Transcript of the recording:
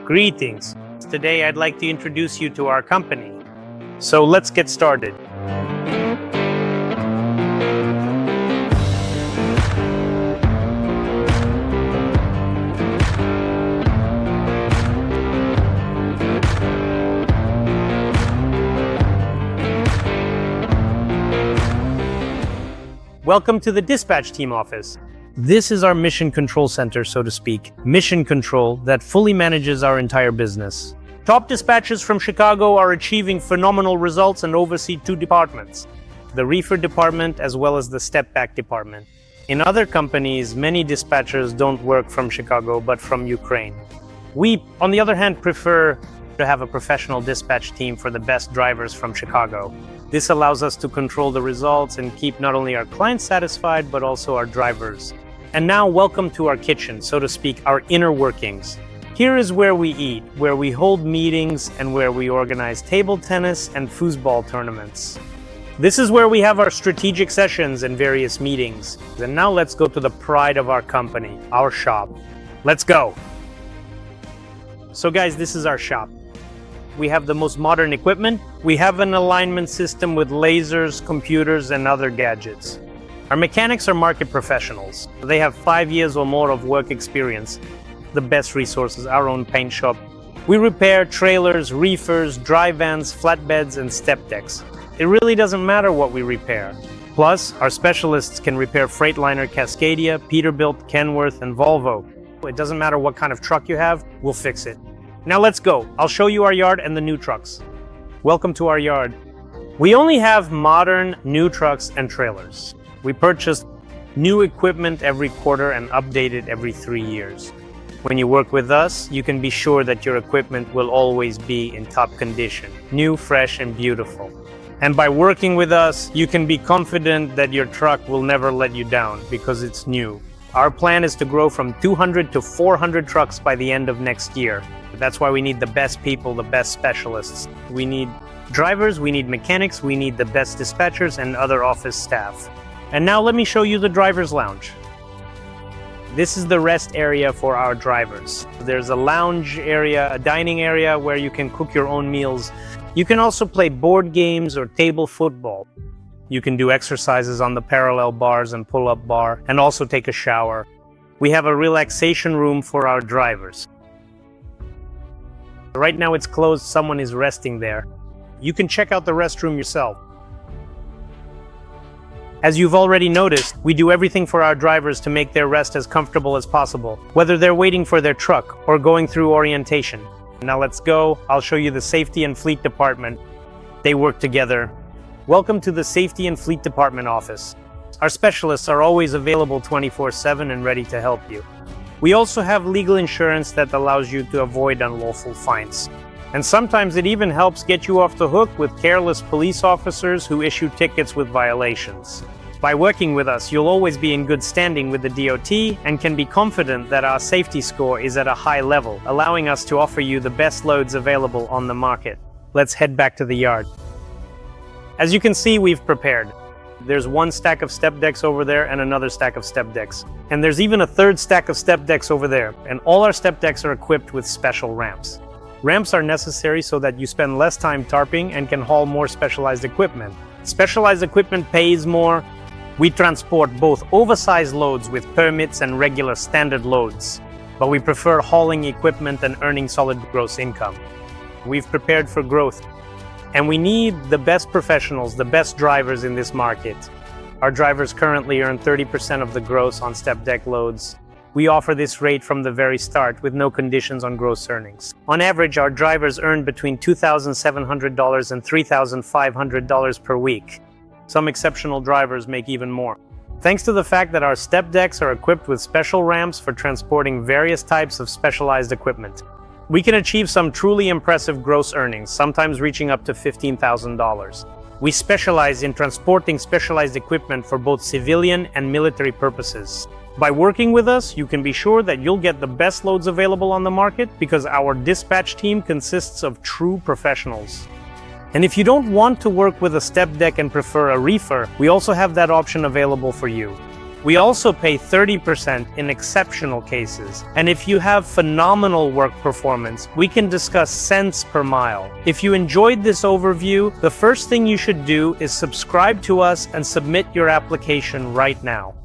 Greetings. Today I'd like to introduce you to our company. So let's get started. Welcome to the dispatch team office. This is our mission control center, so to speak. Mission control that fully manages our entire business. Top dispatchers from Chicago are achieving phenomenal results and oversee two departments, the Reefer department as well as the step back department. In other companies, many dispatchers don't work from Chicago but from Ukraine. We, on the other hand, prefer to have a professional dispatch team for the best drivers from Chicago. This allows us to control the results and keep not only our clients satisfied, but also our drivers. And now, welcome to our kitchen, so to speak, our inner workings. Here is where we eat, where we hold meetings, and where we organize table tennis and foosball tournaments. This is where we have our strategic sessions and various meetings. And now let's go to the pride of our company, our shop. Let's go! So guys, this is our shop. We have the most modern equipment. We have an alignment system with lasers, computers, and other gadgets. Our mechanics are market professionals. They have 5 years or more of work experience. The best resources, our own paint shop. We repair trailers, reefers, dry vans, flatbeds, and step decks. It really doesn't matter what we repair. Plus, our specialists can repair Freightliner, Cascadia, Peterbilt, Kenworth, and Volvo. It doesn't matter what kind of truck you have, we'll fix it. Now let's go. I'll show you our yard and the new trucks. Welcome to our yard. We only have modern, new trucks and trailers. We purchase new equipment every quarter and update it every 3 years. When you work with us, you can be sure that your equipment will always be in top condition, new, fresh, and beautiful. And by working with us, you can be confident that your truck will never let you down because it's new. Our plan is to grow from 200 to 400 trucks by the end of next year. That's why we need the best people, the best specialists. We need drivers, we need mechanics, we need the best dispatchers and other office staff. And now let me show you the driver's lounge. This is the rest area for our drivers. There's a lounge area, a dining area where you can cook your own meals. You can also play board games or table football. You can do exercises on the parallel bars and pull-up bar, and also take a shower. We have a relaxation room for our drivers. Right now it's closed, someone is resting there. You can check out the restroom yourself. As you've already noticed, we do everything for our drivers to make their rest as comfortable as possible, whether they're waiting for their truck or going through orientation. Now let's go. I'll show you the safety and fleet department. They work together. Welcome to the safety and fleet department office. Our specialists are always available 24/7 and ready to help you. We also have legal insurance that allows you to avoid unlawful fines. And sometimes it even helps get you off the hook with careless police officers who issue tickets with violations. By working with us, you'll always be in good standing with the DOT and can be confident that our safety score is at a high level, allowing us to offer you the best loads available on the market. Let's head back to the yard. As you can see, we've prepared. There's one stack of step decks over there and another stack of step decks. And there's even a third stack of step decks over there. And all our step decks are equipped with special ramps. Ramps are necessary so that you spend less time tarping and can haul more specialized equipment. Specialized equipment pays more. We transport both oversized loads with permits and regular standard loads, but we prefer hauling equipment and earning solid gross income. We've prepared for growth, and we need the best professionals, the best drivers in this market. Our drivers currently earn 30% of the gross on step deck loads. We offer this rate from the very start with no conditions on gross earnings. On average, our drivers earn between $2,700 and $3,500 per week. Some exceptional drivers make even more. Thanks to the fact that our step decks are equipped with special ramps for transporting various types of specialized equipment, we can achieve some truly impressive gross earnings, sometimes reaching up to $15,000. We specialize in transporting specialized equipment for both civilian and military purposes. By working with us, you can be sure that you'll get the best loads available on the market because our dispatch team consists of true professionals. And if you don't want to work with a step deck and prefer a reefer, we also have that option available for you. We also pay 30% in exceptional cases. And if you have phenomenal work performance, we can discuss cents per mile. If you enjoyed this overview, the first thing you should do is subscribe to us and submit your application right now.